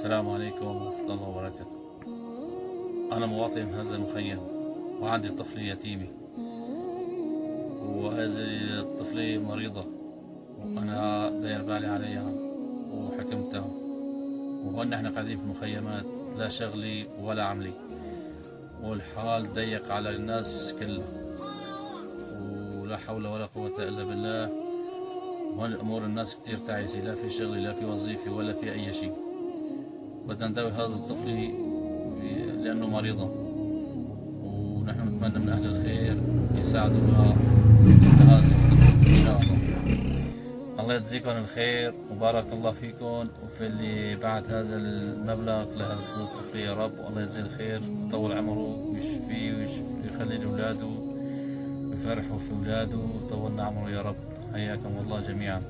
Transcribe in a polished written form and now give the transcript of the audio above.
السلام عليكم ورحمة الله وبركاته. أنا مواطن هذا المخيم وعندي طفلة يتيمة، وهذه الطفلة مريضة وأنا داير بالي عليها وحكمتها، وهون نحن قاعدين في المخيمات لا شغلي ولا عملي، والحال ضيق على الناس كلها، ولا حول ولا قوة إلا بالله. وهون الأمور الناس كتير تعيسة، لا في شغل لا في وظيفة ولا في أي شيء. بدنا نداوي هذا الطفل لأنه مريضة، ونحن نتمنى من أهل الخير يساعدوها لهذا الطفل إن شاء الله. الله يجزيكم الخير وبارك الله فيكم وفي اللي بعت هذا المبلغ لهذا الطفل يا رب، والله يجزيه الخير ويطول عمره ويشفيه ويخلي لأولاده ويفرحوا في أولاده ويطولنا عمره يا رب. حياكم الله جميعا.